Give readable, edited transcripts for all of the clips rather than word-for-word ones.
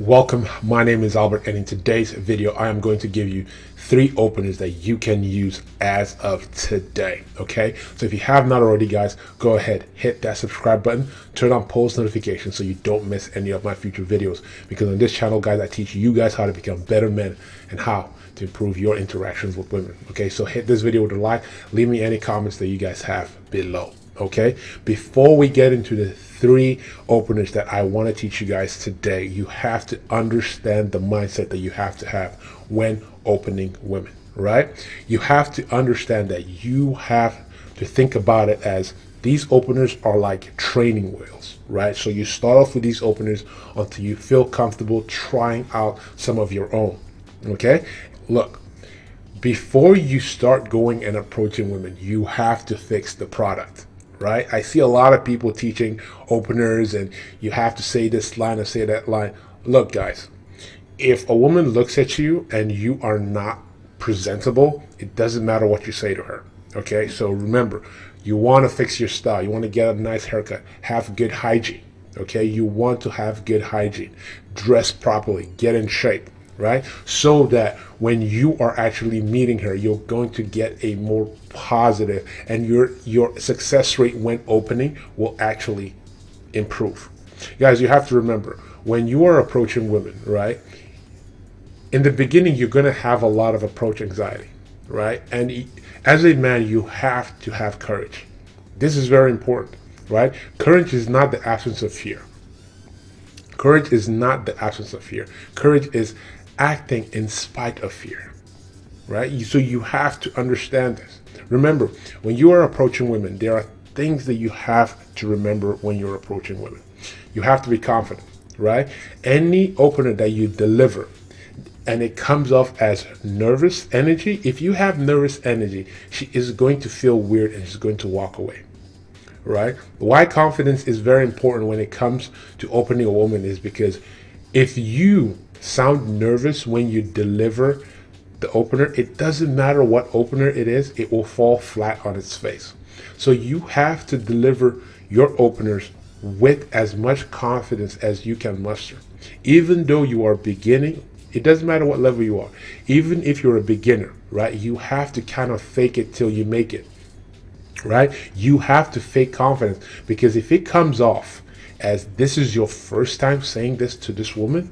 Welcome, my name is Albert, and in today's video I am going to give you 3 openers that you can use as of today. Okay, so if you have not already, guys, go ahead, hit that subscribe button, turn on post notifications so you don't miss any of my future videos, because on this channel, guys, I teach you guys how to become better men and how to improve your interactions with women. Okay, so hit this video with a like, leave me any comments that you guys have below. Okay, before we get into the 3 openers that I want to teach you guys today, you have to understand the mindset that you have to have when opening women, right? You have to understand that you have to think about it as these openers are like training wheels, right? So you start off with these openers until you feel comfortable trying out some of your own. Okay, look, before you start going and approaching women, you have to fix the product. Right? I see a lot of people teaching openers and you have to say this line or say that line. Look, guys, if a woman looks at you and you are not presentable, it doesn't matter what you say to her. Okay? So remember, you want to fix your style. You want to get a nice haircut, have good hygiene. Okay? You want to have good hygiene, dress properly, get in shape, right? So that when you are actually meeting her, you're going to get a more positive, and your success rate when opening will actually improve. Guys, you have to remember, when you are approaching women, right? In the beginning, you're going to have a lot of approach anxiety, right? And as a man, you have to have courage. This is very important, right? Courage is not the absence of fear. Courage is not the absence of fear. Courage is acting in spite of fear, right? So you have to understand this. Remember, when you are approaching women, there are things that you have to remember when you're approaching women. You have to be confident, right? Any opener that you deliver and it comes off as nervous energy, if you have nervous energy, she is going to feel weird and she's going to walk away. Right? Why confidence is very important when it comes to opening a woman is because if you sound nervous when you deliver the opener, it doesn't matter what opener it is, it will fall flat on its face. So you have to deliver your openers with as much confidence as you can muster. Even though you are beginning, it doesn't matter what level you are. Even if you're a beginner, right? You have to kind of fake it till you make it. Right? You have to fake confidence, because if it comes off as this is your first time saying this to this woman,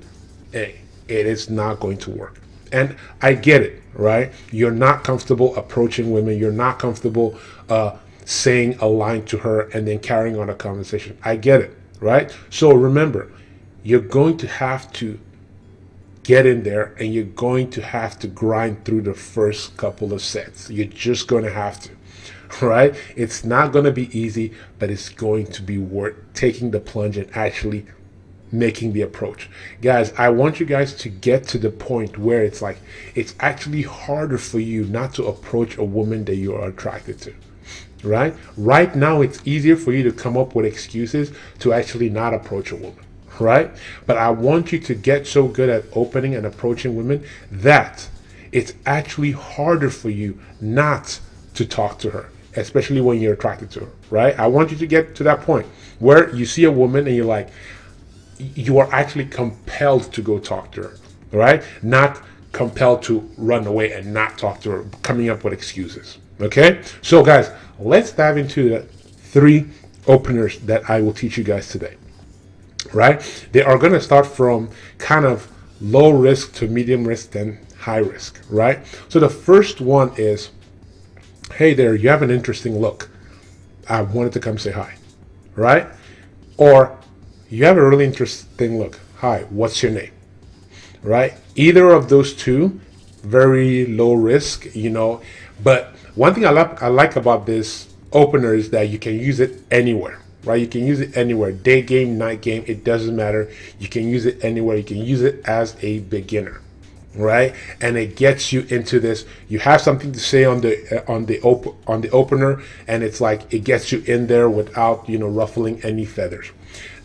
hey, it is not going to work. And I get it, right? You're not comfortable approaching women. You're not comfortable saying a line to her and then carrying on a conversation. I get it, right? So remember, you're going to have to get in there and you're going to have to grind through the first couple of sets. You're just going to have to. Right? It's not going to be easy, but it's going to be worth taking the plunge and actually making the approach. Guys, I want you guys to get to the point where it's like it's actually harder for you not to approach a woman that you are attracted to. Right now, it's easier for you to come up with excuses to actually not approach a woman. Right? But I want you to get so good at opening and approaching women that it's actually harder for you not to talk to her, especially when you're attracted to her, right? I want you to get to that point where you see a woman and you're like, you are actually compelled to go talk to her, right? Not compelled to run away and not talk to her, coming up with excuses, okay? So guys, let's dive into the 3 openers that I will teach you guys today, right? They are going to start from kind of low risk to medium risk, then high risk, right? So the first one is, hey there, you have an interesting look. I wanted to come say hi, right? Or you have a really interesting look. Hi, what's your name? Right? Either of those two, very low risk, But one thing I like about this opener is that you can use it anywhere, right? You can use it anywhere. Day game, night game, it doesn't matter. You can use it anywhere. You can use it as a beginner. Right, and it gets you into this. You have something to say on the opener, and it's like it gets you in there without ruffling any feathers.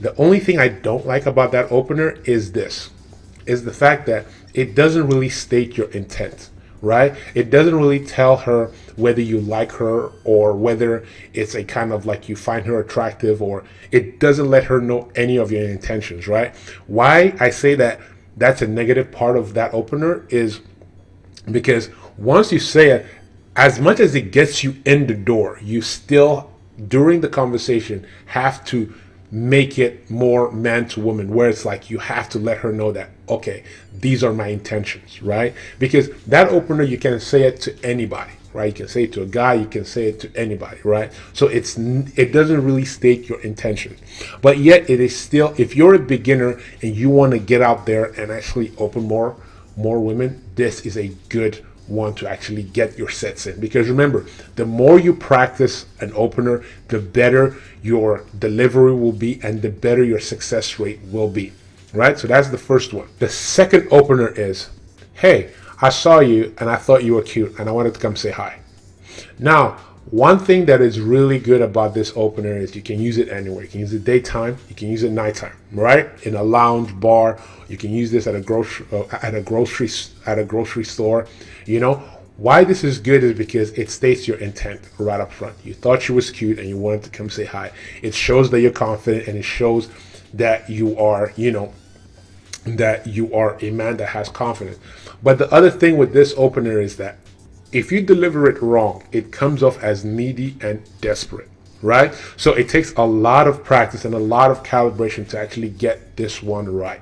The only thing I don't like about that opener is the fact that it doesn't really state your intent. Right, it doesn't really tell her whether you like her or whether it's a kind of like you find her attractive, or it doesn't let her know any of your intentions. Right? Why I say that that's a negative part of that opener, is because once you say it, as much as it gets you in the door, you still, during the conversation, have to make it more man to woman, where it's like you have to let her know that, okay, these are my intentions, right? Because that opener, you can say it to anybody, right? You can say it to a guy, you can say it to anybody, right? So it doesn't really state your intentions, but yet it is still, if you're a beginner and you want to get out there and actually open more women, this is a good one to actually get your sets in. Because remember, the more you practice an opener, the better your delivery will be and the better your success rate will be, right? So that's the first one. The second opener is, hey, I saw you and I thought you were cute and I wanted to come say hi. Now, one thing that is really good about this opener is you can use it anywhere. You can use it daytime, you can use it nighttime, right? In a lounge, bar, you can use this at a grocery store. You know why this is good is because it states your intent right up front. You thought she was cute and you wanted to come say hi. It shows that you're confident, and it shows that you are, that you are a man that has confidence. But the other thing with this opener is that if you deliver it wrong, it comes off as needy and desperate, right? So it takes a lot of practice and a lot of calibration to actually get this one right,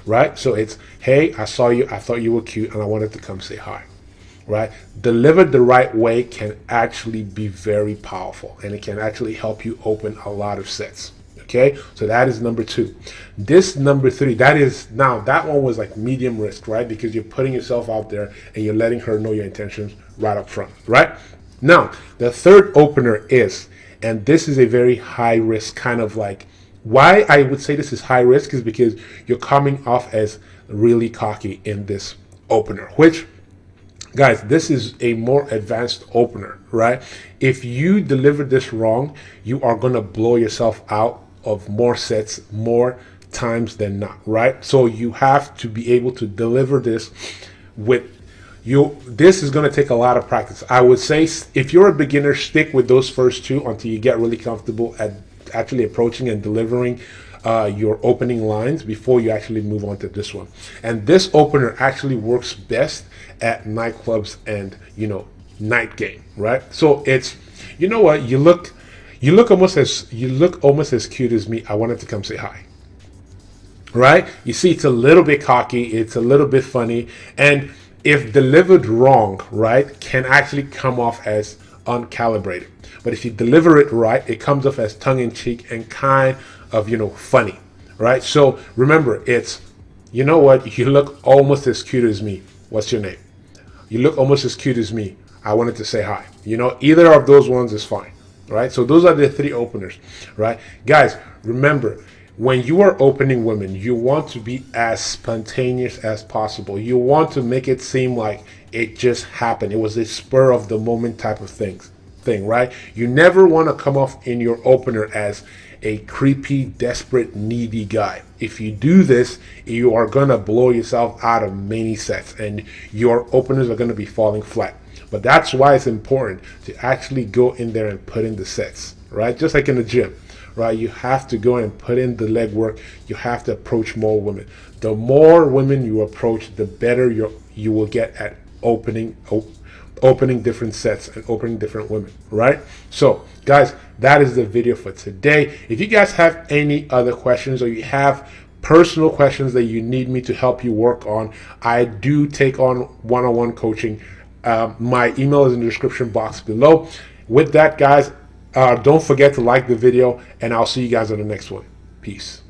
right? So it's, hey, I saw you, I thought you were cute, and I wanted to come say hi, right? Delivered the right way can actually be very powerful, and it can actually help you open a lot of sets. Okay, so that is number two. This number three, that one was like medium risk, right? Because you're putting yourself out there and you're letting her know your intentions right up front, right? Now, the third opener is, and this is a very high risk kind of like, why I would say this is high risk is because you're coming off as really cocky in this opener, which, guys, this is a more advanced opener, right? If you deliver this wrong, you are going to blow yourself out of more sets more times than not, right? So you have to be able to deliver this with you. This is going to take a lot of practice. I would say if you're a beginner, stick with those first two until you get really comfortable at actually approaching and delivering your opening lines before you actually move on to this one. And this opener actually works best at nightclubs and night game, right? So it's, you know what, you look almost as cute as me, I wanted to come say hi, right? You see, it's a little bit cocky, it's a little bit funny, and if delivered wrong, right, can actually come off as uncalibrated. But if you deliver it right, it comes off as tongue-in-cheek and kind of funny, right? So remember, it's, you know what, you look almost as cute as me, what's your name? You look almost as cute as me, I wanted to say hi. Either of those ones is fine, right? So those are the three openers, right? Guys, remember, when you are opening women, you want to be as spontaneous as possible. You want to make it seem like it just happened. It was a spur of the moment type of thing, right? You never want to come off in your opener as a creepy, desperate, needy guy. If you do this, you are going to blow yourself out of many sets and your openers are going to be falling flat. But that's why it's important to actually go in there and put in the sets, right? Just like in the gym, right? You have to go and put in the leg work. You have to approach more women. The more women you approach, the better you will get at opening different sets and opening different women, right? So guys, that is the video for today. If you guys have any other questions or you have personal questions that you need me to help you work on, I do take on one-on-one coaching. My email is in the description box below. With that, guys, don't forget to like the video, and I'll see you guys on the next one. Peace.